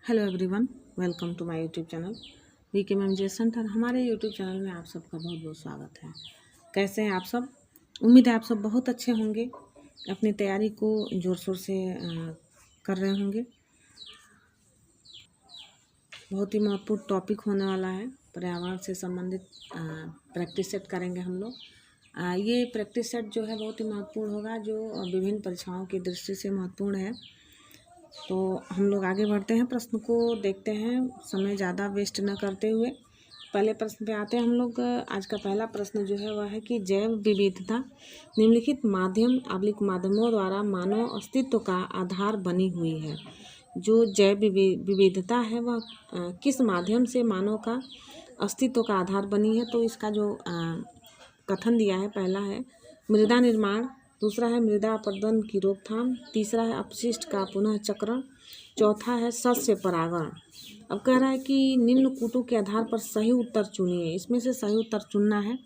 Hello everyone, welcome to my YouTube channel VK ma'am J center. हमारे YouTube channel में आप सबका बहुत बहुत स्वागत है। कैसे हैं आप सब? उम्मीद है आप सब बहुत अच्छे होंगे, अपनी तैयारी को ज़ोर शोर से कर रहे होंगे। बहुत ही महत्वपूर्ण टॉपिक होने वाला है, पर्यावरण से संबंधित प्रैक्टिस सेट करेंगे हम लोग। ये प्रैक्टिस सेट जो है बहुत ही महत्वपूर्ण होगा, जो विभिन्न परीक्षाओं की दृष्टि से महत्वपूर्ण है। तो हम लोग आगे बढ़ते हैं, प्रश्न को देखते हैं समय ज़्यादा वेस्ट न करते हुए। पहले प्रश्न पे आते हैं हम लोग। आज का पहला प्रश्न जो है वह है कि जैव विविधता निम्नलिखित माध्यमों द्वारा मानव अस्तित्व का आधार बनी हुई है। जो जैव विविधता है वह किस माध्यम से मानव का अस्तित्व का आधार बनी है? तो इसका जो कथन दिया है, पहला है मृदा निर्माण, दूसरा है मृदा अपरदन की रोकथाम, तीसरा है अपशिष्ट का पुनः चक्रण, चौथा है शस्य परागण। अब कह रहा है कि निम्न कूटों के आधार पर सही उत्तर चुनिए। इसमें से सही उत्तर चुनना है।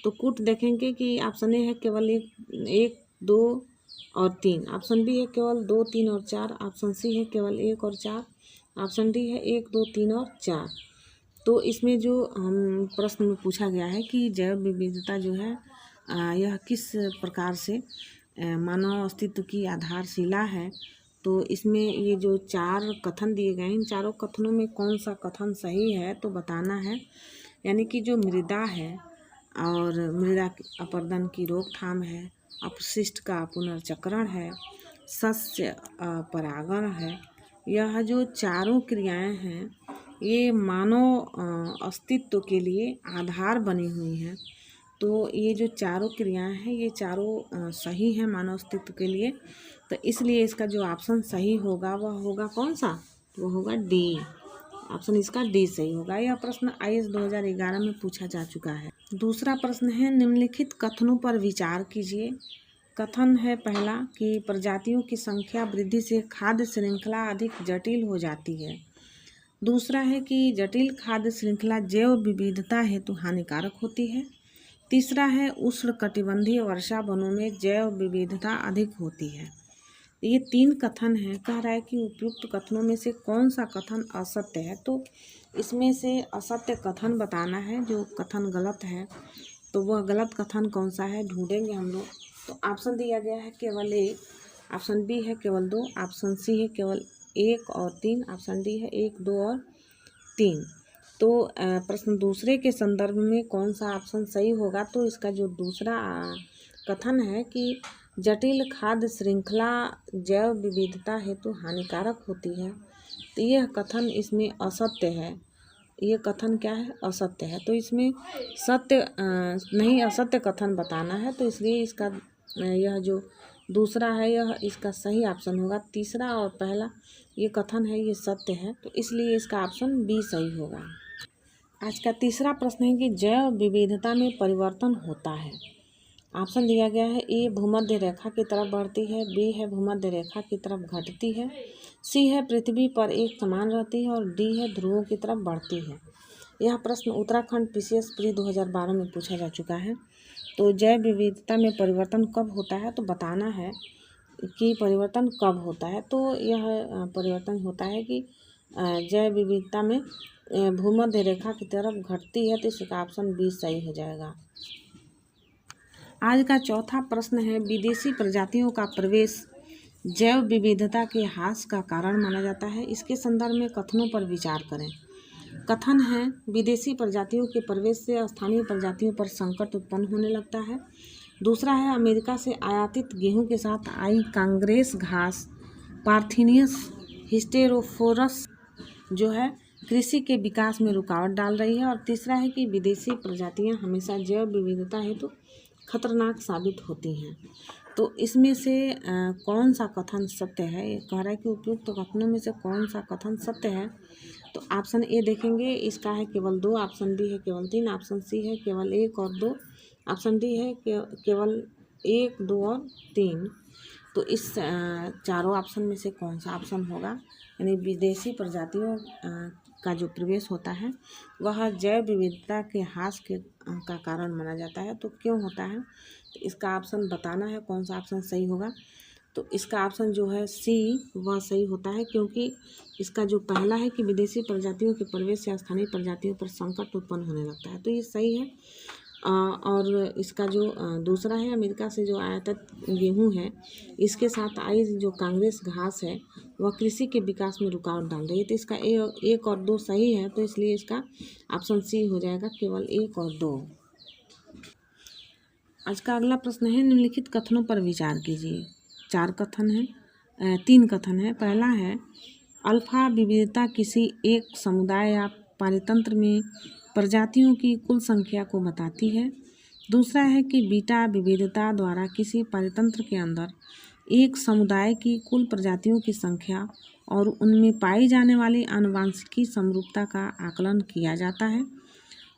तो कूट देखेंगे कि ऑप्शन ए है केवल एक, दो और तीन, ऑप्शन बी है केवल दो, तीन और चार, ऑप्शन सी है केवल एक और चार, ऑप्शन डी है एक, दो, तीन और चार। तो इसमें जो हम प्रश्न में पूछा गया है कि जैव विविधता जो है यह किस प्रकार से मानव अस्तित्व की आधारशिला है। तो इसमें ये जो चार कथन दिए गए हैं, इन चारों कथनों में कौन सा कथन सही है तो बताना है। यानी कि जो मृदा है और मृदा अपरदन की रोकथाम है, अपशिष्ट का पुनर्चक्रण है, शस्य परागण है, यह जो चारों क्रियाएं हैं ये मानव अस्तित्व के लिए आधार बनी हुई हैं। तो ये जो चारों क्रियाएं हैं ये चारों सही हैं मानव अस्तित्व के लिए। तो इसलिए इसका जो ऑप्शन सही होगा वह होगा कौन सा? वो होगा डी। ऑप्शन इसका डी सही होगा। यह प्रश्न IAS 2011 में पूछा जा चुका है। दूसरा प्रश्न है निम्नलिखित कथनों पर विचार कीजिए। कथन है पहला कि प्रजातियों की संख्या वृद्धि से खाद्य श्रृंखला अधिक जटिल हो जाती है। दूसरा है कि जटिल खाद्य श्रृंखला जैव विविधता हेतु हानिकारक होती है। तीसरा है उष्णकटिबंधीय वर्षा वनों में जैव विविधता अधिक होती है। ये तीन कथन हैं। कह रहा है कि उपयुक्त कथनों में से कौन सा कथन असत्य है। तो इसमें से असत्य कथन बताना है, जो कथन गलत है। तो वह गलत कथन कौन सा है ढूंढेंगे हम लोग। तो ऑप्शन दिया गया है केवल एक, ऑप्शन बी है केवल दो, ऑप्शन सी है केवल एक और तीन, ऑप्शन डी है एक, दो और तीन। तो प्रश्न दूसरे के संदर्भ में कौन सा ऑप्शन सही होगा? तो इसका जो दूसरा कथन है कि जटिल खाद्य श्रृंखला जैव विविधता हेतु हानिकारक होती है, तो यह कथन इसमें असत्य है। ये कथन क्या है? असत्य है। तो इसमें सत्य नहीं, असत्य कथन बताना है। तो इसलिए इसका यह जो दूसरा है यह इसका सही ऑप्शन होगा। तीसरा और पहला ये कथन है ये सत्य है, तो इसलिए इसका ऑप्शन बी सही होगा। आज का तीसरा प्रश्न है कि जैव विविधता में परिवर्तन होता है। ऑप्शन दिया गया है ए भूमध्य रेखा की तरफ बढ़ती है, बी है भूमध्य रेखा की तरफ घटती है, सी है पृथ्वी पर एक समान रहती है और डी है ध्रुवों की तरफ बढ़ती है। यह प्रश्न उत्तराखंड PCS प्री 2012 में पूछा जा चुका है। तो जैव विविधता में परिवर्तन कब होता है तो बताना है कि परिवर्तन कब होता है। तो यह परिवर्तन होता है कि जैव विविधता में भूमध्य रेखा की तरफ घटती है, तो इसका ऑप्शन बी सही हो जाएगा। आज का चौथा प्रश्न है विदेशी प्रजातियों का प्रवेश जैव विविधता के ह्रास का कारण माना जाता है। इसके संदर्भ में कथनों पर विचार करें। कथन है विदेशी प्रजातियों के प्रवेश से स्थानीय प्रजातियों पर संकट उत्पन्न होने लगता है। दूसरा है अमेरिका से आयातित गेहूं के साथ आई कांग्रेस घास पार्थिनियस हिस्टेरोफोरस जो है कृषि के विकास में रुकावट डाल रही है। और तीसरा है कि विदेशी प्रजातियां हमेशा जैव विविधता हेतु खतरनाक साबित होती हैं। तो इसमें से कौन सा कथन सत्य है? ये कह रहा है कि उपयुक्त कथनों में से कौन सा कथन सत्य है। तो ऑप्शन ए देखेंगे, इसका है केवल दो, ऑप्शन बी है केवल तीन, ऑप्शन सी है केवल एक और दो, ऑप्शन डी है केवल एक, दो और तीन। तो इस चारों ऑप्शन में से कौन सा ऑप्शन होगा? यानी विदेशी प्रजातियों का जो प्रवेश होता है वह जैव विविधता के ह्रास का कारण माना जाता है। तो क्यों होता है? तो इसका ऑप्शन बताना है कौन सा ऑप्शन सही होगा। तो इसका ऑप्शन जो है सी वह सही होता है, क्योंकि इसका जो पहला है कि विदेशी प्रजातियों के प्रवेश से स्थानीय प्रजातियों पर संकट उत्पन्न होने लगता है, तो ये सही है। और इसका जो दूसरा है, अमेरिका से जो आयातित गेहूं है, इसके साथ आई जो कांग्रेस घास है वह कृषि के विकास में रुकावट डाल रही है, तो इसका एक और दो सही है, तो इसलिए इसका ऑप्शन सी हो जाएगा, केवल 1 और 2। आज का अगला प्रश्न है, निम्नलिखित कथनों पर विचार कीजिए। 4 कथन है, 3 कथन है। पहला है, अल्फा विविधता किसी एक समुदाय या पारितंत्र में प्रजातियों की कुल संख्या को बताती है। दूसरा है कि बीटा विविधता द्वारा किसी पारितंत्र के अंदर एक समुदाय की कुल प्रजातियों की संख्या और उनमें पाई जाने वाली आनुवंशिकी समरूपता का आकलन किया जाता है।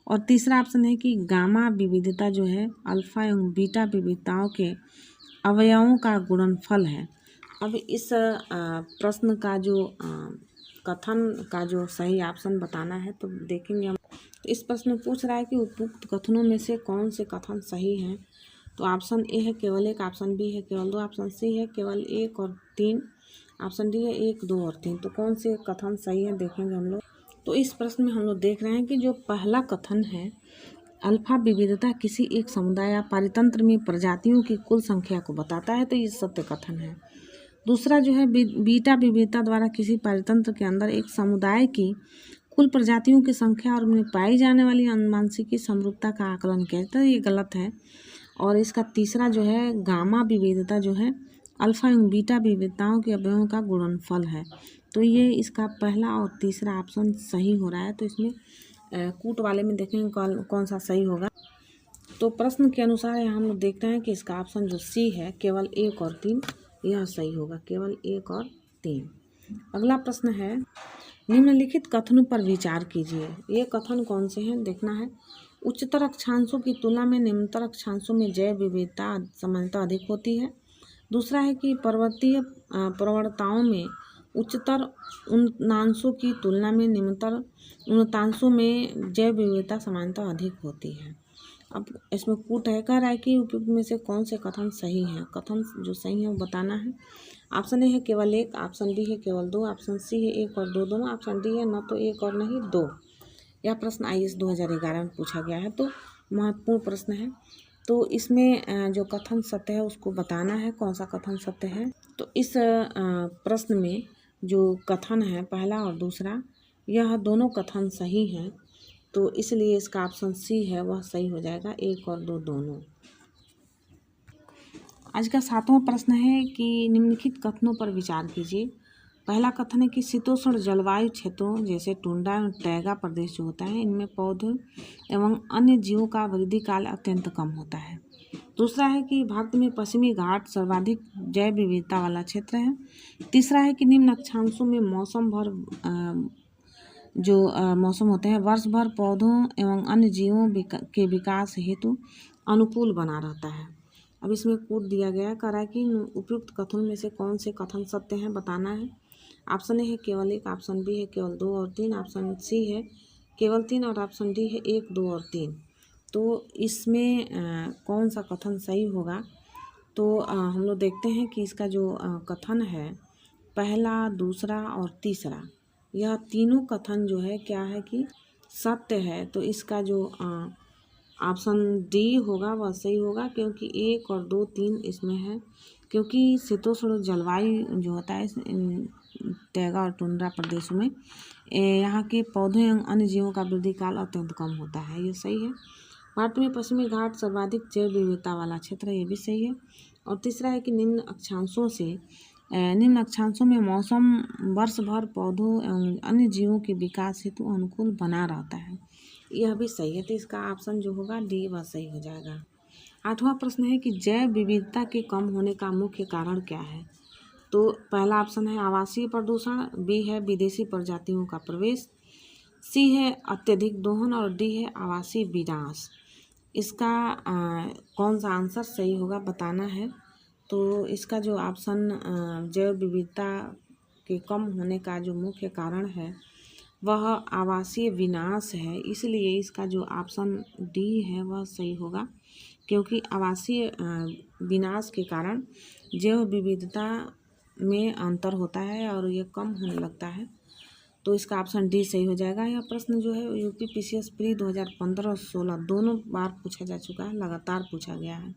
और तीसरा ऑप्शन है कि गामा विविधता जो है अल्फा एवं बीटा विविधताओं के अवयवों का गुणनफल है। अब इस प्रश्न का जो कथन का जो सही ऑप्शन बताना है, तो देखेंगे हम। तो इस प्रश्न में पूछ रहा है कि उपयुक्त कथनों में से कौन से कथन सही हैं। तो ऑप्शन ए है केवल 1, ऑप्शन बी है केवल 2, ऑप्शन सी है केवल 1 और 3, ऑप्शन डी है 1, 2 और 3। तो कौन से कथन सही है देखेंगे हम लोग। तो इस प्रश्न में हम लोग देख रहे हैं कि जो पहला कथन है, अल्फा विविधता किसी एक समुदाय या पारितंत्र में प्रजातियों की कुल संख्या को बताता है, तो ये सत्य कथन है। दूसरा जो है, बीटा विविधता द्वारा किसी पारितंत्र के अंदर एक समुदाय की कुल प्रजातियों की संख्या और उनमें पाई जाने वाली आनुवंशिकी समरूपता का आकलन किया जाता है, ये गलत है। और इसका तीसरा जो है, गामा विविधता जो है अल्फा एवं बीटा विविधताओं के अवयवों का गुणनफल है, तो ये इसका पहला और तीसरा ऑप्शन सही हो रहा है। तो इसमें कूट वाले में देखेंगे कौन सा सही होगा। तो प्रश्न के अनुसार यहाँ हम लोग देखते हैं कि इसका ऑप्शन जो सी है केवल 1 और 3, यह सही होगा, केवल 1 और 3। अगला प्रश्न है, निम्नलिखित कथनों पर विचार कीजिए। ये कथन कौन से हैं देखना है। उच्चतर अक्षांशों की तुलना में निम्नतर अक्षांशों में जैव विविधता सामान्यतः अधिक होती है। दूसरा है कि पर्वतीय प्रवणताओं में उच्चतर उन्नतांशों की तुलना में निम्नतर उन्नतांशों में जैव विविधता सामान्यतः अधिक होती है। अब इसमें कूट है, कह रहा है कि उपयुक्त में से कौन से कथन सही हैं। कथन जो सही है वो बताना है। ऑप्शन ए है केवल 1, ऑप्शन बी है केवल 2, ऑप्शन सी है 1 और 2 दोनों, ऑप्शन डी है न तो 1 और नहीं 2। यह प्रश्न IAS 2011 में पूछा गया है, तो महत्वपूर्ण प्रश्न है। तो इसमें जो कथन सत्य है उसको बताना है, कौन सा कथन सत्य है। तो इस प्रश्न में जो कथन है पहला और दूसरा, यह दोनों कथन सही हैं, तो इसलिए इसका ऑप्शन सी है वह सही हो जाएगा, 1 और 2 दोनों। आज का 7वां प्रश्न है कि निम्नलिखित कथनों पर विचार कीजिए। पहला कथन है कि शीतोष्ण जलवायु क्षेत्रों जैसे टुंड्रा एवं टैगा प्रदेश जो होता है, इनमें पौधों एवं अन्य जीवों का वृद्धि काल अत्यंत कम होता है। दूसरा है कि भारत में पश्चिमी घाट सर्वाधिक जैव विविधता वाला क्षेत्र है। तीसरा है कि निम्न अक्षांशों में मौसम भर मौसम होते हैं वर्ष भर पौधों एवं अन्य जीवों के विकास हेतु अनुकूल बना रहता है। अब इसमें कूट दिया गया, कह रहा है कि उपयुक्त कथन में से कौन से कथन सत्य हैं बताना है। ऑप्शन ए है केवल 1, ऑप्शन बी है केवल 2 और 3, ऑप्शन सी है केवल 3 और ऑप्शन डी है 1, 2 और 3। तो इसमें कौन सा कथन सही होगा। तो हम लोग देखते हैं कि इसका जो कथन है पहला, दूसरा और तीसरा, यह तीनों कथन जो है क्या है कि सत्य है। तो इसका जो ऑप्शन डी होगा वह सही होगा, क्योंकि 1 और 2, 3 इसमें है। क्योंकि शीतोष्ण जलवायु जो होता है टैगा और टुंड्रा प्रदेशों में यहाँ के पौधों एवं अन्य जीवों का वृद्धि काल अत्यंत कम होता है, ये सही है। भारत में पश्चिमी घाट सर्वाधिक जैव विविधता वाला क्षेत्र है, ये भी सही है। और तीसरा है कि निम्न अक्षांशों में मौसम वर्ष भर पौधों एवं अन्य जीवों के विकास हेतु अनुकूल बना रहता है, यह भी सही है। तो इसका ऑप्शन जो होगा डी वह सही हो जाएगा। 8वां प्रश्न है कि जैव विविधता के कम होने का मुख्य कारण क्या है। तो पहला ऑप्शन है आवासीय प्रदूषण, बी है विदेशी प्रजातियों का प्रवेश, सी है अत्यधिक दोहन और डी है आवासीय विनाश। इसका कौन सा आंसर सही होगा बताना है। तो इसका जो ऑप्शन जैव विविधता के कम होने का जो मुख्य कारण है वह आवासीय विनाश है, इसलिए इसका जो ऑप्शन डी है वह सही होगा, क्योंकि आवासीय विनाश के कारण जैव विविधता में अंतर होता है और ये कम होने लगता है। तो इसका ऑप्शन डी सही हो जाएगा। यह प्रश्न जो है यूपीपीसीएस प्री 2015 और 16 दोनों बार पूछा जा चुका है, लगातार पूछा गया है।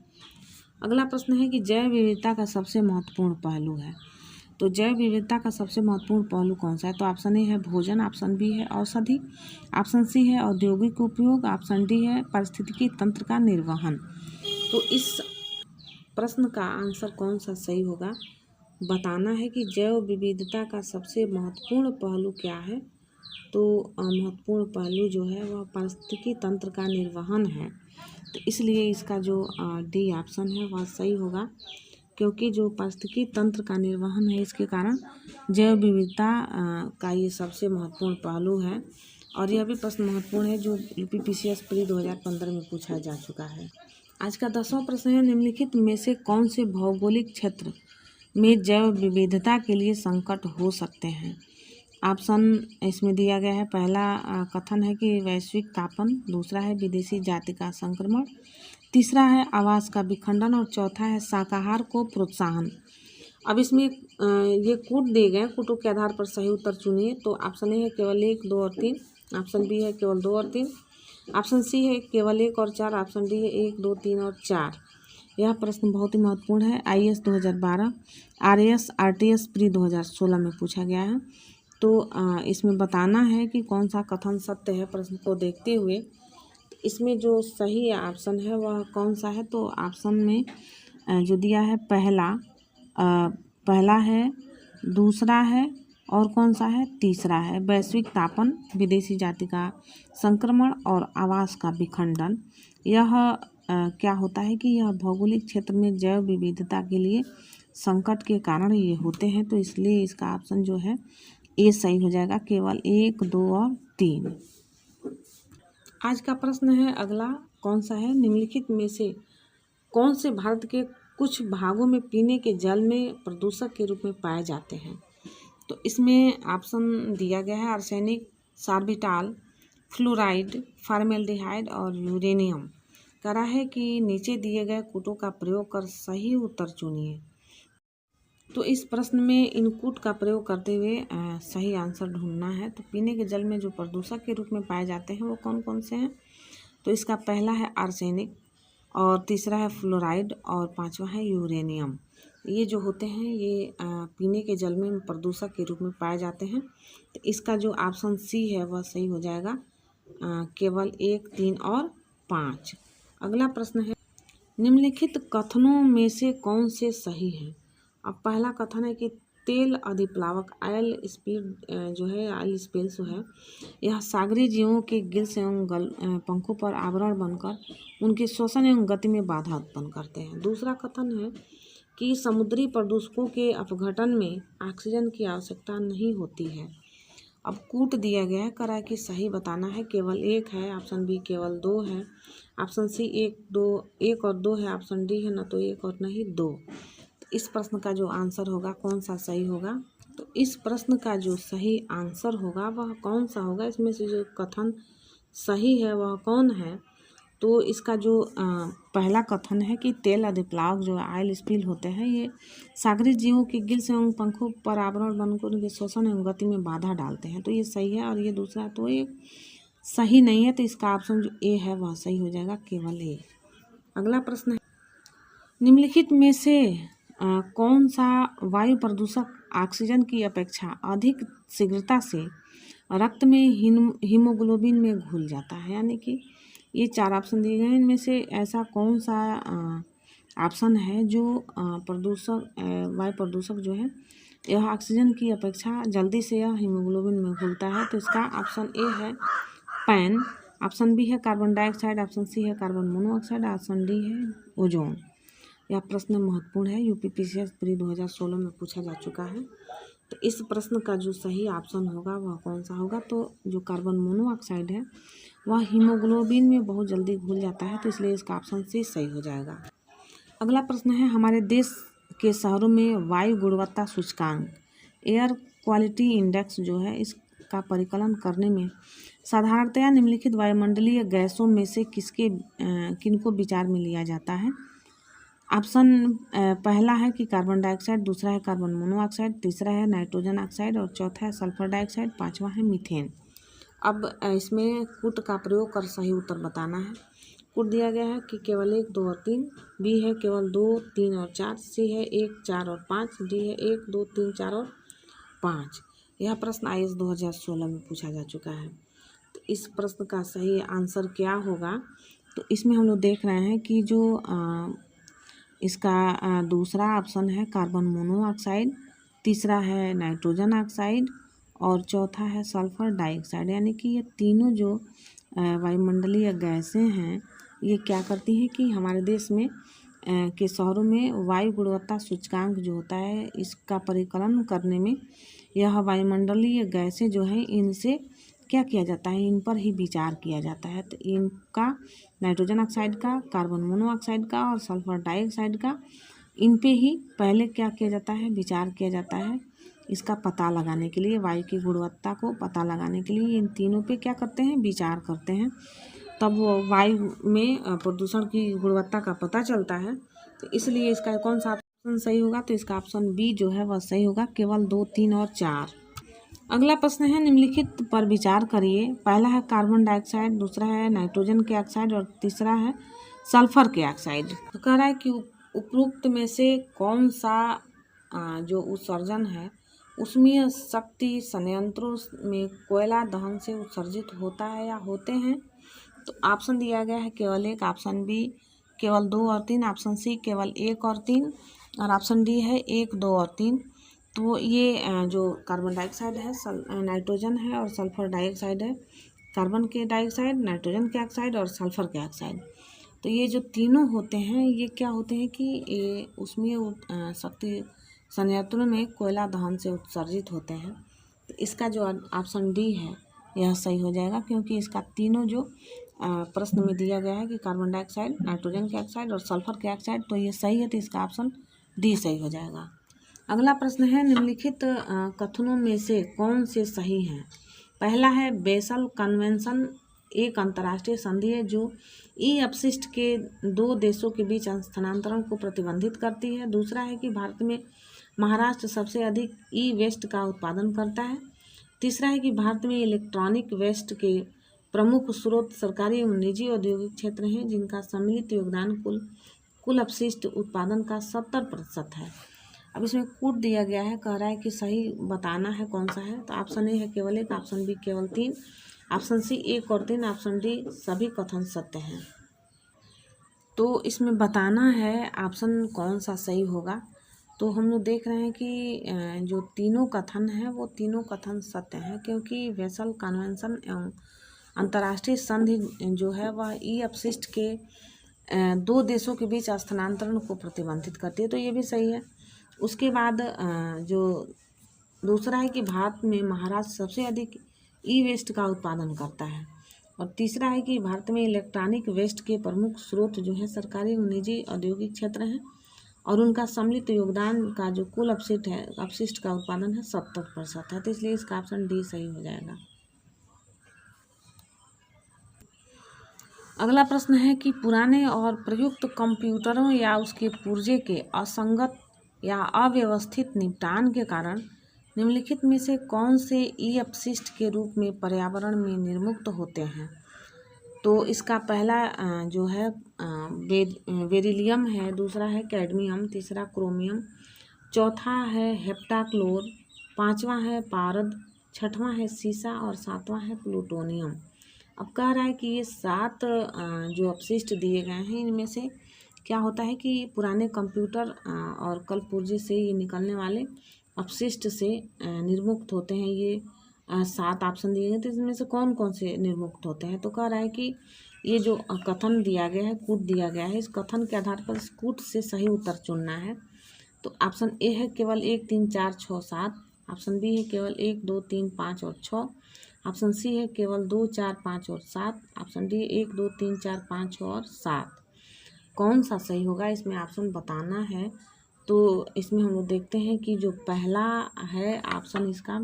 अगला प्रश्न है कि जैव विविधता का सबसे महत्वपूर्ण पहलू है। तो जैव विविधता का सबसे महत्वपूर्ण पहलू कौन सा है? तो ऑप्शन ए है भोजन, ऑप्शन बी है औषधि, ऑप्शन सी है औद्योगिक उपयोग, ऑप्शन डी है पारिस्थितिकी तंत्र का निर्वहन। तो इस प्रश्न का आंसर कौन सा सही होगा? बताना है कि जैव विविधता का सबसे महत्वपूर्ण पहलू क्या है। तो महत्वपूर्ण पहलू जो है वह पारिस्थितिकी तंत्र का निर्वहन है। तो इसलिए इसका जो डी ऑप्शन है वह सही होगा, क्योंकि जो पारिस्थितिकी तंत्र का निर्वहन है इसके कारण जैव विविधता का ये सबसे महत्वपूर्ण पहलू है। और यह भी प्रश्न महत्वपूर्ण है जो यूपीपीसीएस प्री 2015 में पूछा जा चुका है। आज का 10वां प्रश्न है, निम्नलिखित में से कौन से भौगोलिक क्षेत्र में जैव विविधता के लिए संकट हो सकते हैं? ऑप्शन इसमें दिया गया है। पहला कथन है कि वैश्विक तापन, दूसरा है विदेशी जाति का संक्रमण, तीसरा है आवास का विखंडन और चौथा है शाकाहार को प्रोत्साहन। अब इसमें ये कूट दिए गए, कूटों के आधार पर सही उत्तर चुनिए। तो ऑप्शन ए है केवल 1, 2 और 3, ऑप्शन बी है केवल 2 और 3, ऑप्शन सी है केवल 1 और 4, ऑप्शन डी है 1, 2, 3 और 4। यह प्रश्न बहुत ही महत्वपूर्ण है। आईएएस 2012, आरएएस, आरटीएस प्री 2016 में पूछा गया है। तो इसमें बताना है कि कौन सा कथन सत्य है। प्रश्न को देखते हुए इसमें जो सही ऑप्शन है वह कौन सा है? तो ऑप्शन में जो दिया है पहला है, दूसरा है और कौन सा है? तीसरा है। वैश्विक तापन, विदेशी जाति का संक्रमण और आवास का विखंडन। यह क्या होता है कि यह भौगोलिक क्षेत्र में जैव विविधता के लिए संकट के कारण ये होते हैं। तो इसलिए इसका ऑप्शन जो है ए सही हो जाएगा, केवल 1, 2 और 3। आज का प्रश्न है अगला, कौन सा है? निम्नलिखित में से कौन से भारत के कुछ भागों में पीने के जल में प्रदूषक के रूप में पाए जाते हैं? तो इसमें ऑप्शन दिया गया है आर्सेनिक, सार्बिटाल, फ्लोराइड, फॉर्मेल्डिहाइड और यूरेनियम। कह रहा है कि नीचे दिए गए कूटों का प्रयोग कर सही उत्तर चुनिए। तो इस प्रश्न में इन कूट का प्रयोग करते हुए सही आंसर ढूंढना है। तो पीने के जल में जो प्रदूषक के रूप में पाए जाते हैं वो कौन कौन से हैं? तो इसका पहला है आर्सेनिक और तीसरा है फ्लोराइड और पांचवा है यूरेनियम। ये जो होते हैं ये पीने के जल में प्रदूषक के रूप में पाए जाते हैं। तो इसका जो ऑप्शन सी है वह सही हो जाएगा, केवल 1, 3 और 5। अगला प्रश्न है, निम्नलिखित कथनों में से कौन से सही हैं? अब पहला कथन है कि तेल अधिप्लावक ऑयल स्पीड जो है, ऑयल स्पेल्स जो है, यह सागरीय जीवों के गिल्स एवं पंखों पर आवरण बनकर उनके श्वसन एवं गति में बाधा उत्पन्न करते हैं। दूसरा कथन है कि समुद्री प्रदूषकों के अपघटन में ऑक्सीजन की आवश्यकता नहीं होती है। अब कूट दिया गया है, करा कि सही बताना है। केवल 1 है, ऑप्शन बी केवल 2 है, ऑप्शन सी 1 और 2 है, ऑप्शन डी है न तो 1 और नहीं 2। इस प्रश्न का जो आंसर होगा कौन सा सही होगा? तो इस प्रश्न का जो सही आंसर होगा वह कौन सा होगा? इसमें से जो कथन सही है वह कौन है? तो इसका जो पहला कथन है कि तेल अधिप्लावक जो ऑयल स्पिल होते हैं ये सागरीय जीवों के गिल्स एवं पंखों पर आवरण बनकर उनके श्वसन एवं गति में बाधा डालते हैं। तो ये सही है। और ये दूसरा तो ये सही नहीं है। तो इसका ऑप्शन जो ए है वह सही हो जाएगा, केवल ए। अगला प्रश्न है, निम्नलिखित में से कौन सा वायु प्रदूषक ऑक्सीजन की अपेक्षा अधिक शीघ्रता से रक्त में हीमोग्लोबिन में घुल जाता है? यानी कि ये 4 ऑप्शन दिए गए हैं, इनमें से ऐसा कौन सा ऑप्शन है जो वायु प्रदूषक जो है यह ऑक्सीजन की अपेक्षा जल्दी से यह हीमोग्लोबिन में घुलता है? तो इसका ऑप्शन ए है पैन, ऑप्शन बी है कार्बन डाइऑक्साइड, ऑप्शन सी है कार्बन मोनोऑक्साइड, ऑप्शन डी है ओजोन। यह प्रश्न महत्वपूर्ण है, यूपीपीसीएस प्री 2016 में पूछा जा चुका है। तो इस प्रश्न का जो सही ऑप्शन होगा वह कौन सा होगा? तो जो कार्बन मोनोऑक्साइड है वह हीमोग्लोबिन में बहुत जल्दी घुल जाता है। तो इसलिए इसका ऑप्शन सी सही हो जाएगा। अगला प्रश्न है, हमारे देश के शहरों में वायु गुणवत्ता सूचकांक एयर क्वालिटी इंडेक्स जो है का परिकलन करने में साधारणतया निम्नलिखित वायुमंडलीय गैसों में से किनको विचार में लिया जाता है? ऑप्शन पहला है कि कार्बन डाइऑक्साइड, दूसरा है कार्बन मोनोऑक्साइड, तीसरा है नाइट्रोजन ऑक्साइड और चौथा है सल्फर डाइऑक्साइड, पांचवा है मीथेन। अब इसमें कूट का प्रयोग कर सही उत्तर बताना है। कूट दिया गया है कि केवल 1, 2 और 3, बी है केवल 2, 3 और 4, सी है 1, 4 और 5, डी है 1, 2, 3, 4 और 5। यह प्रश्न IAS 2016 में पूछा जा चुका है। तो इस प्रश्न का सही आंसर क्या होगा? तो इसमें हम लोग देख रहे हैं कि जो इसका दूसरा ऑप्शन है कार्बन मोनोऑक्साइड, तीसरा है नाइट्रोजन ऑक्साइड और चौथा है सल्फर डाइऑक्साइड। यानी कि ये तीनों जो वायुमंडलीय गैसें हैं ये क्या करती हैं कि हमारे देश में के शहरों में वायु गुणवत्ता सूचकांक जो होता है इसका परिकलन करने में यह वायुमंडलीय गैसें जो हैं इनसे क्या किया जाता है, इन पर ही विचार किया जाता है। तो इनका नाइट्रोजन ऑक्साइड का, कार्बन मोनोऑक्साइड का और सल्फर डाइऑक्साइड का, इन पे ही पहले क्या किया जाता है, विचार किया जाता है। इसका पता लगाने के लिए, वायु की गुणवत्ता को पता लगाने के लिए इन तीनों पे क्या करते हैं, विचार करते हैं। तब वो वायु में प्रदूषण की गुणवत्ता का पता चलता है। तो इसलिए इसका कौन सा ऑप्शन सही होगा? तो इसका ऑप्शन बी जो है वह सही होगा, केवल 2, 3 और 4। अगला प्रश्न है निम्नलिखित पर विचार करिए। पहला है कार्बन डाइऑक्साइड, दूसरा है नाइट्रोजन के ऑक्साइड और तीसरा है सल्फर के ऑक्साइड। तो कह रहा है कि उपरोक्त में से कौन सा जो उत्सर्जन है उसमें शक्ति संयंत्रों में कोयला दहन से उत्सर्जित होता है या होते हैं? तो ऑप्शन दिया गया है केवल 1, ऑप्शन बी केवल 2 और 3, ऑप्शन सी केवल 1 और 3 और ऑप्शन डी है 1, 2 और 3। तो ये जो कार्बन डाइऑक्साइड है, नाइट्रोजन है और सल्फर डाइऑक्साइड है, कार्बन के डाइऑक्साइड, नाइट्रोजन के ऑक्साइड और सल्फर के ऑक्साइड। तो ये जो तीनों होते हैं ये क्या होते हैं कि ये उसमें शक्ति संयंत्रों में कोयला दहन से उत्सर्जित होते हैं। तो इसका जो ऑप्शन डी है यह सही हो जाएगा, क्योंकि इसका तीनों जो प्रश्न में दिया गया है कि कार्बन डाइऑक्साइड, नाइट्रोजन के ऑक्साइड और सल्फर के ऑक्साइड, तो ये सही है। तो इसका ऑप्शन डी सही हो जाएगा। अगला प्रश्न है निम्नलिखित कथनों में से कौन से सही हैं? पहला है बेसल कन्वेंशन एक अंतर्राष्ट्रीय संधि है जो ई अपशिष्ट के 2 देशों के बीच स्थानांतरण को प्रतिबंधित करती है। दूसरा है कि भारत में महाराष्ट्र सबसे अधिक ई वेस्ट का उत्पादन करता है। तीसरा है कि भारत में इलेक्ट्रॉनिक वेस्ट के प्रमुख स्रोत सरकारी एवं निजी औद्योगिक क्षेत्र हैं जिनका सम्मिलित योगदान कुल अपशिष्ट उत्पादन का 70% है। अब इसमें कूट दिया गया है, कह रहा है कि सही बताना है कौन सा है। तो ऑप्शन ए है केवल 1, ऑप्शन बी केवल 3, ऑप्शन सी 1 और 3, ऑप्शन डी सभी कथन सत्य हैं। तो इसमें बताना है ऑप्शन कौन सा सही होगा। तो हम लोग देख रहे हैं कि जो तीनों कथन हैं वो तीनों कथन सत्य हैं, क्योंकि वेसल कन्वेंशन एवं अंतर्राष्ट्रीय संधि जो है वह ई अपशिष्ट के 2 देशों के बीच स्थानांतरण को प्रतिबंधित करती है, तो ये भी सही है। उसके बाद जो दूसरा है कि भारत में महाराष्ट्र सबसे अधिक ई वेस्ट का उत्पादन करता है, और तीसरा है कि भारत में इलेक्ट्रॉनिक वेस्ट के प्रमुख स्रोत जो है सरकारी और निजी औद्योगिक क्षेत्र हैं और उनका सम्मिलित योगदान का जो कुल अपशिष्ट का उत्पादन है 70% है। तो इसलिए इसका ऑप्शन डी सही हो जाएगा। अगला प्रश्न है कि पुराने और प्रयुक्त कंप्यूटरों या उसके पुर्जे के असंगत या अव्यवस्थित निपटान के कारण निम्नलिखित में से कौन से ई अपशिष्ट के रूप में पर्यावरण में निर्मुक्त होते हैं? तो इसका पहला जो है बेरिलियम है, दूसरा है कैडमियम, तीसरा क्रोमियम, चौथा है हेप्टाक्लोर, पांचवा है पारद, छठवां है सीसा और सातवां है प्लूटोनियम। अब कह रहा है कि ये 7 जो अपशिष्ट दिए गए हैं इनमें से क्या होता है कि पुराने कंप्यूटर और कल पुर्जे से ये निकलने वाले अपशिष्ट से निर्मुक्त होते हैं। ये 7 ऑप्शन दिए गए, तो इसमें से कौन कौन से निर्मुक्त होते हैं? तो कह रहा है कि ये जो कथन दिया गया है, कूट दिया गया है, इस कथन के आधार पर इस कूट से सही उत्तर चुनना है। तो ऑप्शन ए है केवल 1, 3, 4, 6, 7, ऑप्शन बी है केवल 1, 2, 3, 5 और 6, ऑप्शन सी है केवल 2, 4, 5 और 7, ऑप्शन डी 1, 2, 3, 4, 5 और 7। कौन सा सही होगा इसमें ऑप्शन बताना है। तो इसमें हम लोग देखते हैं कि जो पहला है ऑप्शन इसका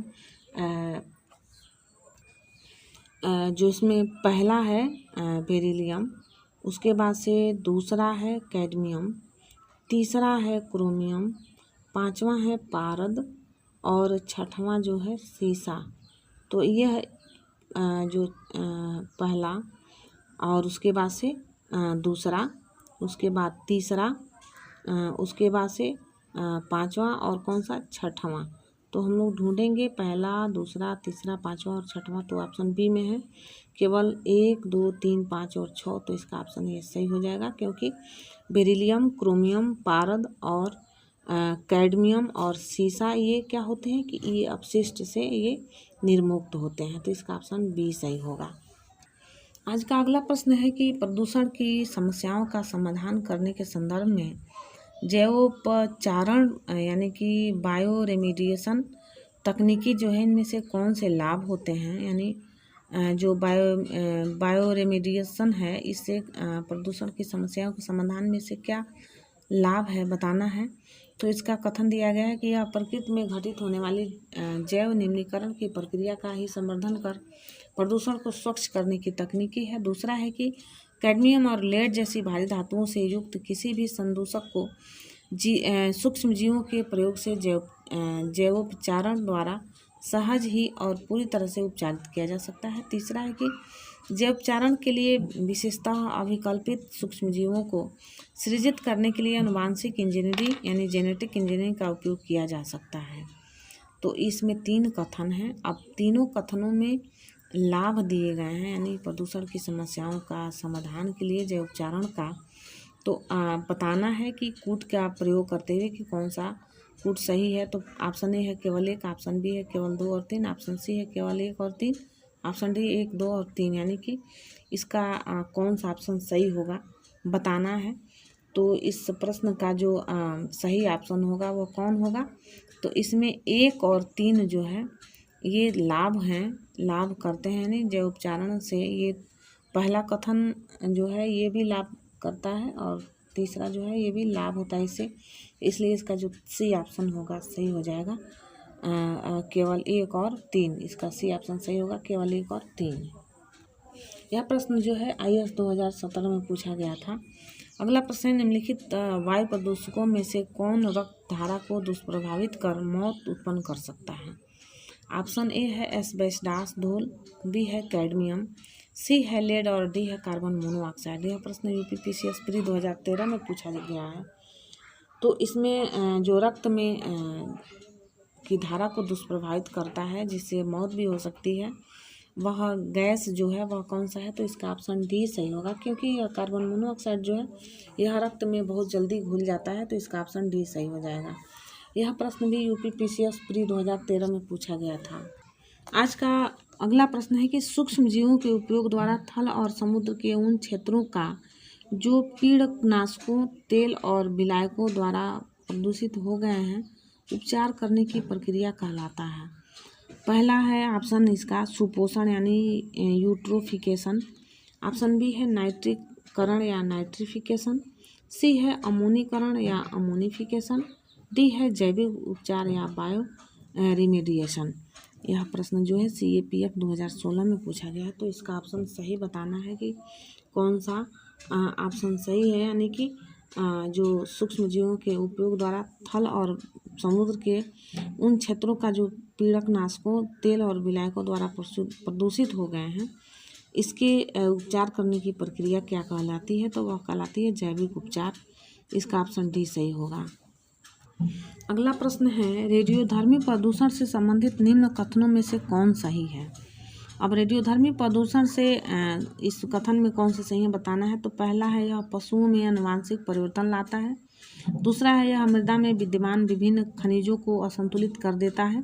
जो इसमें पहला है बेरिलियम, उसके बाद से दूसरा है कैडमियम, तीसरा है क्रोमियम, पांचवा है पारद और छठवां जो है सीसा। तो यह जो पहला और उसके बाद से दूसरा, उसके बाद तीसरा, उसके बाद से पांचवा और कौन सा छठवां। तो हम लोग ढूंढेंगे पहला, दूसरा, तीसरा, पांचवा और छठवां। तो ऑप्शन बी में है केवल 1, 2, 3, 5 और 6। तो इसका ऑप्शन ये सही हो जाएगा, क्योंकि बेरिलियम, क्रोमियम, पारद और कैडमियम और सीसा ये क्या होते हैं कि ये अपशिष्ट से ये निर्मुक्त होते हैं। तो इसका ऑप्शन बी सही होगा। आज का अगला प्रश्न है कि प्रदूषण की समस्याओं का समाधान करने के संदर्भ में जैवोपचारण यानी कि बायो रेमिडिएशन तकनीकी जो है इनमें से कौन से लाभ होते हैं। यानी जो बायो रेमिडिएशन है, इससे प्रदूषण की समस्याओं के समाधान में से क्या लाभ है बताना है। तो इसका कथन दिया गया है कि यह प्रकृति में घटित होने वाली जैव निम्नीकरण की प्रक्रिया का ही संवर्धन कर प्रदूषण को स्वच्छ करने की तकनीकी है। दूसरा है कि कैडमियम और लेड जैसी भारी धातुओं से युक्त किसी भी संदूषक को सूक्ष्म जीवों के प्रयोग से जैवोपचारण द्वारा सहज ही और पूरी तरह से उपचारित किया जा सकता है। तीसरा है कि जैवोपचारण के लिए विशेषतः अभिकल्पित सूक्ष्म जीवों को सृजित करने के लिए आनुवांशिक इंजीनियरिंग यानी जेनेटिक इंजीनियरिंग का उपयोग किया जा सकता है। तो इसमें 3 कथन हैं। अब तीनों कथनों में लाभ दिए गए हैं, यानी प्रदूषण की समस्याओं का समाधान के लिए जैवोपचारण का। तो बताना है कि कूट का प्रयोग करते हुए कि कौन सा कूट सही है। तो ऑप्शन ए है केवल 1, ऑप्शन बी है केवल 2 और 3, ऑप्शन सी है केवल 1 और 3, ऑप्शन डी 1, 2 और 3। यानी कि इसका कौन सा ऑप्शन सही होगा बताना है। तो इस प्रश्न का जो सही ऑप्शन होगा वो कौन होगा। तो इसमें 1 और 3 जो है ये लाभ हैं, लाभ करते हैं नहीं जैवोपचारण से। ये पहला कथन जो है ये भी लाभ करता है और तीसरा जो है ये भी लाभ होता है इससे। इसलिए इसका जो सी ऑप्शन होगा सही हो जाएगा, केवल 1 और 3। इसका सी ऑप्शन सही होगा, केवल 1 और 3। यह प्रश्न जो है IAS 2017 में पूछा गया था। अगला प्रश्न, निम्नलिखित वायु प्रदूषकों में से कौन रक्त धारा को दुष्प्रभावित कर मौत उत्पन्न कर सकता है। ऑप्शन ए है एस्बेस्टॉस धूल, बी है कैडमियम, सी है लेड और डी है कार्बन मोनोऑक्साइड। यह प्रश्न UPPCS प्री 2013 में पूछा गया है। तो इसमें जो रक्त में की धारा को दुष्प्रभावित करता है जिससे मौत भी हो सकती है, वह गैस जो है वह कौन सा है। तो इसका ऑप्शन डी सही होगा, क्योंकि यह कार्बन मोनोऑक्साइड जो है यह रक्त में बहुत जल्दी घुल जाता है। तो इसका ऑप्शन डी सही हो जाएगा। यह प्रश्न भी UPPCS प्री 2013 में पूछा गया था। आज का अगला प्रश्न है कि सूक्ष्म जीवों के उपयोग द्वारा थल और समुद्र के उन क्षेत्रों का जो कीटनाशकों, तेल और विलायकों द्वारा प्रदूषित हो गए हैं उपचार करने की प्रक्रिया कहलाता है। पहला है ऑप्शन इसका सुपोषण यानी यूट्रोफिकेशन, ऑप्शन बी है नाइट्रीकरण या नाइट्रिफिकेशन, सी है अमोनीकरण या अमोनिफिकेशन, डी है जैविक उपचार या बायो रिमेडिएशन। यह प्रश्न जो है CAPF 2016 में पूछा गया है। तो इसका ऑप्शन सही बताना है कि कौन सा ऑप्शन सही है। यानी कि जो सूक्ष्म जीवों के उपयोग द्वारा थल और समुद्र के उन क्षेत्रों का जो कीटनाशकों, तेल और विलायकों द्वारा प्रदूषित हो गए हैं, इसके उपचार करने की प्रक्रिया क्या कहलाती है। तो वह कहलाती है जैविक उपचार। इसका ऑप्शन डी सही होगा। अगला प्रश्न है, रेडियोधर्मी प्रदूषण से संबंधित निम्न कथनों में से कौन सही है। अब रेडियोधर्मी प्रदूषण से इस कथन में कौन से सही है बताना है। तो पहला है यह पशुओं में आनुवांशिक परिवर्तन लाता है। दूसरा है यह मृदा में विद्यमान विभिन्न खनिजों को असंतुलित कर देता है।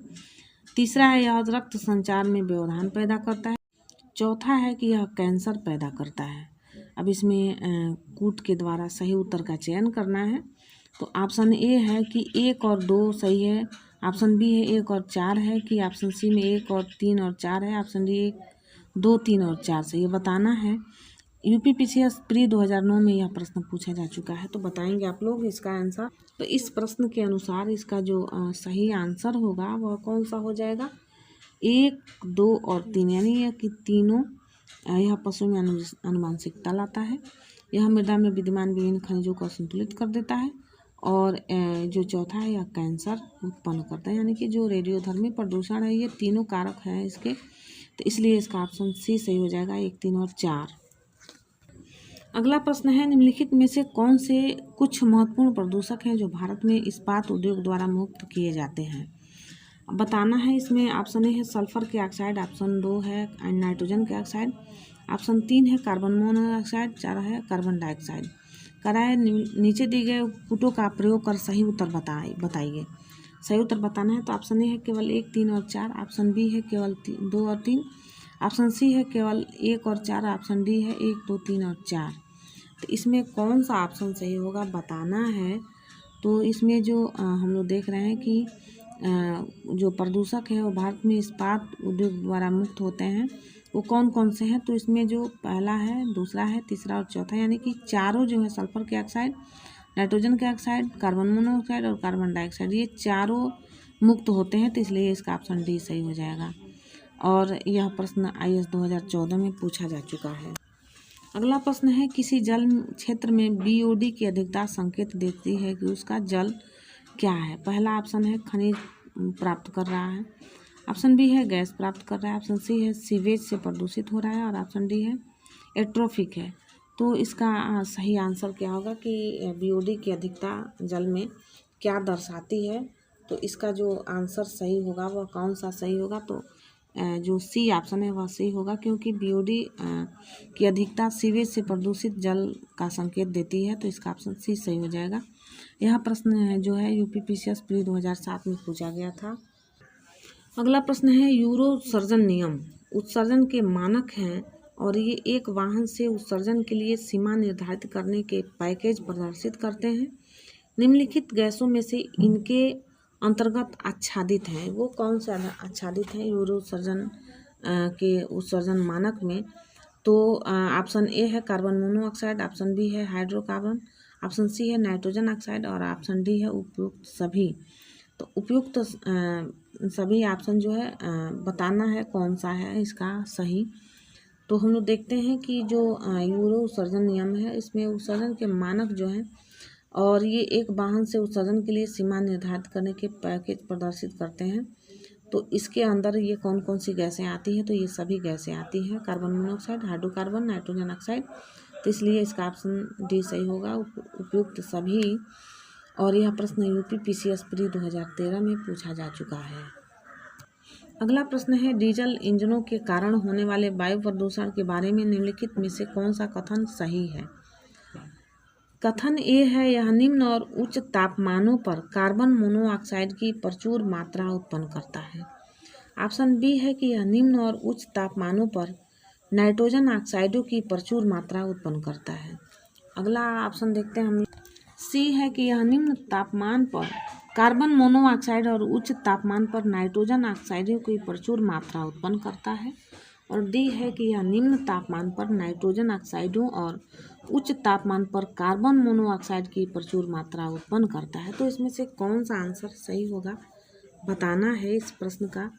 तीसरा है यह रक्त संचार में व्यवधान पैदा करता है। चौथा है कि यह कैंसर पैदा करता है। अब इसमें कूट के द्वारा सही उत्तर का चयन करना है। तो ऑप्शन ए है कि 1 और 2 सही है, ऑप्शन बी है 1 और 4 है, कि ऑप्शन सी में 1 और 3 और 4 है, ऑप्शन डी 1, 2, 3 और 4 सही है बताना है। UPPCS प्री 2009 में यह प्रश्न पूछा जा चुका है। तो बताएंगे आप लोग इसका आंसर। तो इस प्रश्न के अनुसार इसका जो सही आंसर होगा वह कौन सा हो जाएगा। 1, 2 और 3 यानी यह कि तीनों यह पशु में अनुवांशिकता लाता है। यह मृदा में विद्यमान विभिन्न खनिजों को संतुलित कर देता है। और जो चौथा है, यह कैंसर उत्पन्न करता है। यानी कि जो रेडियोधर्मी प्रदूषण है, ये तीनों कारक हैं इसके, तो इसलिए इसका ऑप्शन सी सही हो जाएगा, 1, 3 और 4। अगला प्रश्न है, निम्नलिखित में से कौन से कुछ महत्वपूर्ण प्रदूषक हैं जो भारत में इस्पात उद्योग द्वारा मुक्त किए जाते हैं। बताना है इसमें। ऑप्शन ए है सल्फर के ऑक्साइड, ऑप्शन 2 है नाइट्रोजन के ऑक्साइड, ऑप्शन 3 है कार्बन मोनोऑक्साइड, 4 है कार्बन डाइऑक्साइड। कराए नीचे दिए गए पुटों का प्रयोग कर सही उत्तर बताइए। सही उत्तर बताना है तो ऑप्शन ए है केवल 1, 3 और 4, ऑप्शन बी है केवल 2 और 3, ऑप्शन सी है केवल 1 और 4, ऑप्शन डी है 1, 2, 3 और 4। तो इसमें कौन सा ऑप्शन सही होगा बताना है। तो इसमें जो हम लोग देख रहे हैं कि जो प्रदूषक है वो भारत में इस्पात उद्योग द्वारा मुक्त होते हैं, वो कौन कौन से हैं। तो इसमें जो पहला है, दूसरा है, तीसरा और चौथा, यानी कि चारों जो है सल्फर के ऑक्साइड, नाइट्रोजन के ऑक्साइड, कार्बन मोनोऑक्साइड और कार्बन डाइऑक्साइड, ये चारों मुक्त होते हैं, तो इसलिए इसका ऑप्शन डी सही हो जाएगा। और यह प्रश्न IAS 2014 में पूछा जा चुका है। अगला प्रश्न है, किसी जल क्षेत्र में BOD की अधिकता संकेत देती है कि उसका जल क्या है। पहला ऑप्शन है खनिज प्राप्त कर रहा है, ऑप्शन बी है गैस प्राप्त कर रहा है, ऑप्शन सी है सीवेज से प्रदूषित हो रहा है और ऑप्शन डी है एट्रोफिक है। तो इसका सही आंसर क्या होगा कि BOD की अधिकता जल में क्या दर्शाती है। तो इसका जो आंसर सही होगा वह कौन सा सही होगा, तो जो सी ऑप्शन है वह सही होगा, क्योंकि BOD की अधिकता सीवेज से प्रदूषित जल का संकेत देती है, तो इसका ऑप्शन सी सही हो जाएगा। यह प्रश्न जो है UPPCS प्री 2007 में पूछा गया था। अगला प्रश्न है, यूरो सर्जन नियम उत्सर्जन के मानक हैं और ये एक वाहन से उत्सर्जन के लिए सीमा निर्धारित करने के पैकेज प्रदर्शित करते हैं। निम्नलिखित गैसों में से इनके अंतर्गत आच्छादित हैं, वो कौन से आच्छादित हैं यूरो उत्सर्जन के उत्सर्जन मानक में। तो ऑप्शन ए है कार्बन मोनोऑक्साइड, ऑप्शन बी है हाइड्रोकार्बन, ऑप्शन सी है नाइट्रोजन ऑक्साइड और ऑप्शन डी है उपयुक्त सभी। तो उपयुक्त सभी ऑप्शन जो है बताना है कौन सा है इसका सही। तो हम लोग देखते हैं कि जो यूरो उत्सर्जन नियम है, इसमें उत्सर्जन के मानक जो हैं और ये एक वाहन से उत्सर्जन के लिए सीमा निर्धारित करने के पैकेज प्रदर्शित करते हैं। तो इसके अंदर ये कौन कौन सी गैसें आती हैं, तो ये सभी गैसें आती हैं, carbon monoxide, hydrocarbon, nitrogen oxide. तो इसलिए इसका ऑप्शन डी सही होगा, उपयुक्त सभी। और यह प्रश्न UPPCS प्री 2013 में पूछा जा चुका है। अगला प्रश्न है, डीजल इंजनों के कारण होने वाले वायु प्रदूषण के बारे में निम्नलिखित में से कौन सा कथन सही है। कथन ए है, यह निम्न और उच्च तापमानों पर कार्बन मोनोऑक्साइड की प्रचुर मात्रा उत्पन्न करता है। ऑप्शन बी है कि यह निम्न और उच्च तापमानों पर नाइट्रोजन ऑक्साइडों की प्रचुर मात्रा उत्पन्न करता है। अगला ऑप्शन देखते हैं हम। सी है कि यह निम्न तापमान पर कार्बन मोनोऑक्साइड और उच्च तापमान पर नाइट्रोजन ऑक्साइडों की प्रचुर मात्रा उत्पन्न करता है। और डी है कि यह निम्न तापमान पर नाइट्रोजन ऑक्साइडों और उच्च तापमान पर कार्बन मोनोऑक्साइड की प्रचुर मात्रा उत्पन्न करता है। तो इसमें से कौन सा आंसर सही होगा बताना है इस प्रश्न का।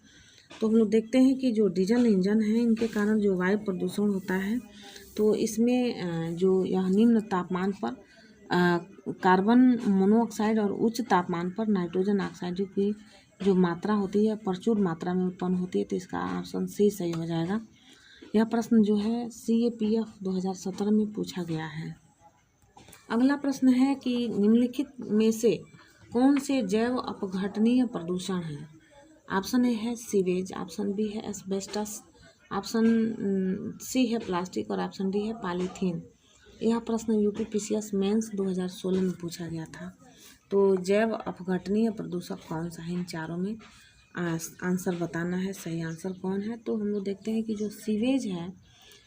तो हम लोग देखते हैं कि जो डीजल इंजन है इनके कारण जो वायु प्रदूषण होता है, तो इसमें जो यह निम्न तापमान पर कार्बन मोनोऑक्साइड और उच्च तापमान पर नाइट्रोजन ऑक्साइड की जो मात्रा होती है प्रचुर मात्रा में उत्पन्न होती है, तो इसका ऑप्शन सी सही हो जाएगा। यह प्रश्न जो है CAPF 2017 में पूछा गया है। अगला प्रश्न है कि निम्नलिखित में से कौन से जैव अपघटनीय प्रदूषण हैं। ऑप्शन ए है सीवेज, ऑप्शन बी है एस्बेस्टस, ऑप्शन सी है प्लास्टिक और ऑप्शन डी है पॉलीथीन। यह प्रश्न UPPCS मेंस 2016 में पूछा गया था। तो जैव अपघटनीय प्रदूषक कौन सा है, इन चारों में आंसर बताना है, सही आंसर कौन है। तो हम लोग देखते हैं कि जो सीवेज है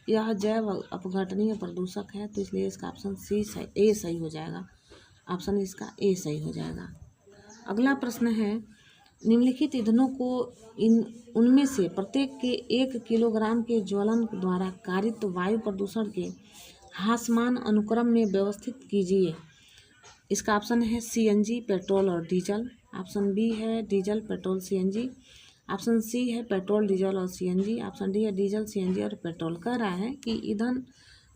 यह जैव अपघटनीय प्रदूषक है, तो इसलिए इसका ऑप्शन ए सही हो जाएगा। ऑप्शन इसका ए सही हो जाएगा। अगला प्रश्न है, निम्नलिखित ईंधनों को उनमें से प्रत्येक के 1 किलोग्राम के ज्वलन द्वारा कारित वायु प्रदूषण के ह्रासमान अनुक्रम में व्यवस्थित कीजिए। इसका ऑप्शन है CNG, पेट्रोल और डीजल। ऑप्शन बी है diesel, petrol, CNG। Option C है पेट्रोल, डीजल और सीएनजी। ऑप्शन डी है डीजल, सीएनजी और पेट्रोल। कह रहा है कि ईंधन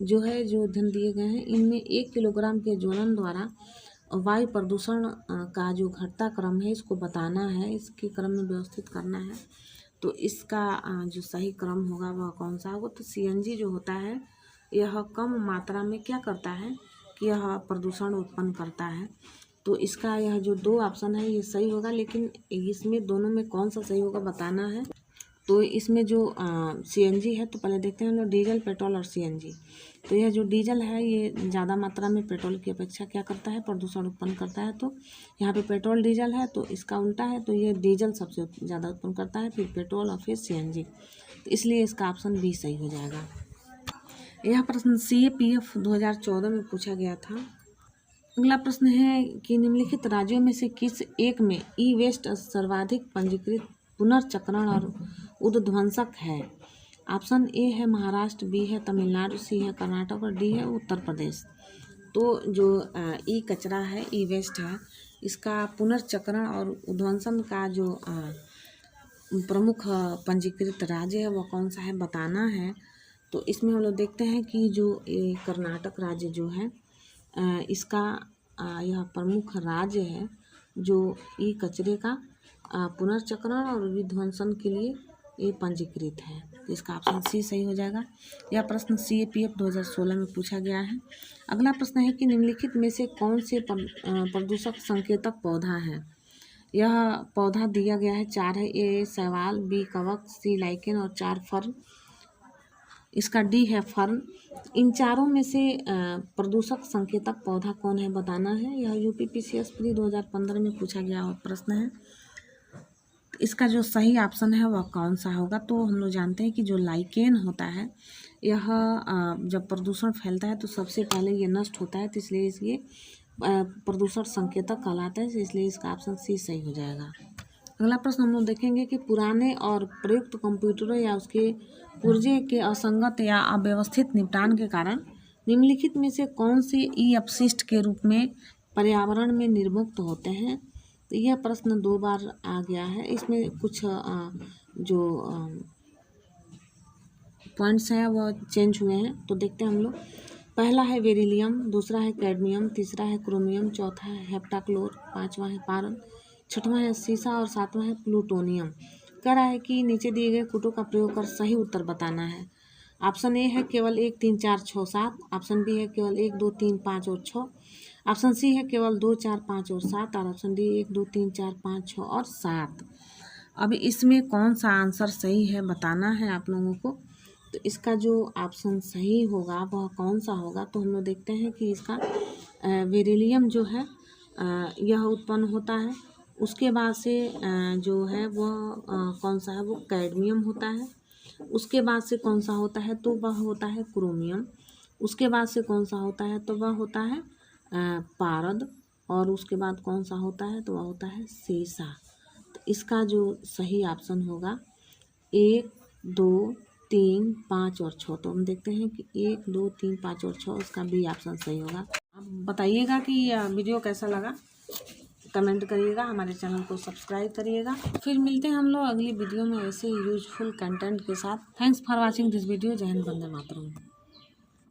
जो है, जो ईंधन दिए गए हैं, इनमें 1 किलोग्राम के ज्वलन द्वारा वायु प्रदूषण का जो घटता क्रम है इसको बताना है, इसके क्रम में व्यवस्थित करना है। तो इसका जो सही क्रम होगा वह कौन सा होगा? तो सीएनजी जो होता है यह कम मात्रा में क्या करता है कि यह प्रदूषण उत्पन्न करता है। तो इसका यह जो 2 ऑप्शन है ये सही होगा, लेकिन इसमें दोनों में कौन सा सही होगा बताना है। तो इसमें जो सीएनजी है, तो पहले देखते हैं हम लोग डीजल, पेट्रोल और सीएनजी। तो यह जो डीजल है ये ज़्यादा मात्रा में पेट्रोल की अपेक्षा क्या करता है? प्रदूषण उत्पन्न करता है। तो यहाँ पे पेट्रोल डीजल है, तो इसका उल्टा है, तो ये डीजल सबसे ज़्यादा उत्पन्न करता है, फिर पेट्रोल और फिर सीएनजी। तो इसलिए इसका ऑप्शन बी सही हो जाएगा। यह प्रश्न CAPF 2014 में पूछा गया था। अगला प्रश्न है कि निम्नलिखित राज्यों में से किस एक में ई वेस्ट सर्वाधिक पंजीकृत पुनर्चक्रण और उद्ध्वंसक है? ऑप्शन ए है महाराष्ट्र, बी है तमिलनाडु, सी है कर्नाटक और डी है उत्तर प्रदेश। तो जो ई कचरा है, ई वेस्ट है, इसका पुनर्चक्रण और उद्ध्वंसन का जो प्रमुख पंजीकृत राज्य है वह कौन सा है बताना है। तो इसमें हम लोग देखते हैं कि जो कर्नाटक राज्य जो है इसका यह प्रमुख राज्य है जो ई कचरे का पुनर्चक्रण और विध्वंसन के लिए ये पंजीकृत है। तो इसका ऑप्शन सी सही हो जाएगा। यह प्रश्न CAPF 2016 में पूछा गया है। अगला प्रश्न है कि निम्नलिखित में से कौन से प्रदूषक संकेतक पौधा है? यह पौधा दिया गया है 4 है। ए शैवाल, बी कवक, सी लाइकेन और 4 फर्न। इसका डी है फर्न। इन चारों में से प्रदूषक संकेतक पौधा कौन है बताना है। यह UPPCS प्री 2015 में पूछा गया प्रश्न है। इसका जो सही ऑप्शन है वह कौन सा होगा? तो हम लोग जानते हैं कि जो लाइकेन होता है यह जब प्रदूषण फैलता है तो सबसे पहले ये नष्ट होता है, तो इसलिए ये प्रदूषण संकेतक कहलाता है, इसलिए इसका ऑप्शन सी सही हो जाएगा। अगला प्रश्न हम लोग देखेंगे कि पुराने और प्रयुक्त कंप्यूटरों या उसके पुर्जे के असंगत या अव्यवस्थित निपटान के कारण निम्नलिखित में से कौन से ई अपशिष्ट के रूप में पर्यावरण में निर्मुक्त होते हैं? तो यह प्रश्न 2 बार आ गया है। इसमें कुछ जो पॉइंट्स हैं वह चेंज हुए हैं, तो देखते हैं हम लोग। पहला है बेरिलियम, दूसरा है कैडमियम, तीसरा है क्रोमियम, चौथा है हेप्टाक्लोर, 5वां है पारन, 6वां है सीसा और 7वां है प्लूटोनियम। कह रहा है कि नीचे दिए गए कूटों का प्रयोग कर सही उत्तर बताना है। ऑप्शन ए है केवल 1, 3, 4, 6, 7। ऑप्शन बी है केवल 1, 2, 3, 5 और 6। ऑप्शन सी है केवल 2, 4, 5 और 7 और ऑप्शन डी 1, 2, 3, 4, 5, 6 और 7। अब इसमें कौन सा आंसर सही है बताना है आप लोगों को। तो इसका जो ऑप्शन सही होगा वह कौन सा होगा? तो हम लोग देखते हैं कि इसका बेरिलियम जो है यह उत्पन्न होता है। उसके बाद से जो है वह कौन सा है? वो कैडमियम होता है। उसके बाद से कौन सा होता है? तो वह होता है क्रोमियम। उसके बाद से कौन सा होता है? तो वह होता है पारद। और उसके बाद कौन सा होता है? तो वह होता है सीसा। तो इसका जो सही ऑप्शन होगा 1, 2, 3, 5 और 6। तो हम देखते हैं कि 1, 2, 3, 5 और 6 इसका बी ऑप्शन सही होगा। अब बताइएगा कि वीडियो कैसा लगा, कमेंट करिएगा, हमारे चैनल को सब्सक्राइब करिएगा। फिर मिलते हैं हम लोग अगली वीडियो में ऐसे यूजफुल कंटेंट के साथ। Thanks for watching this video. जय हिंद, वंदे मातरम।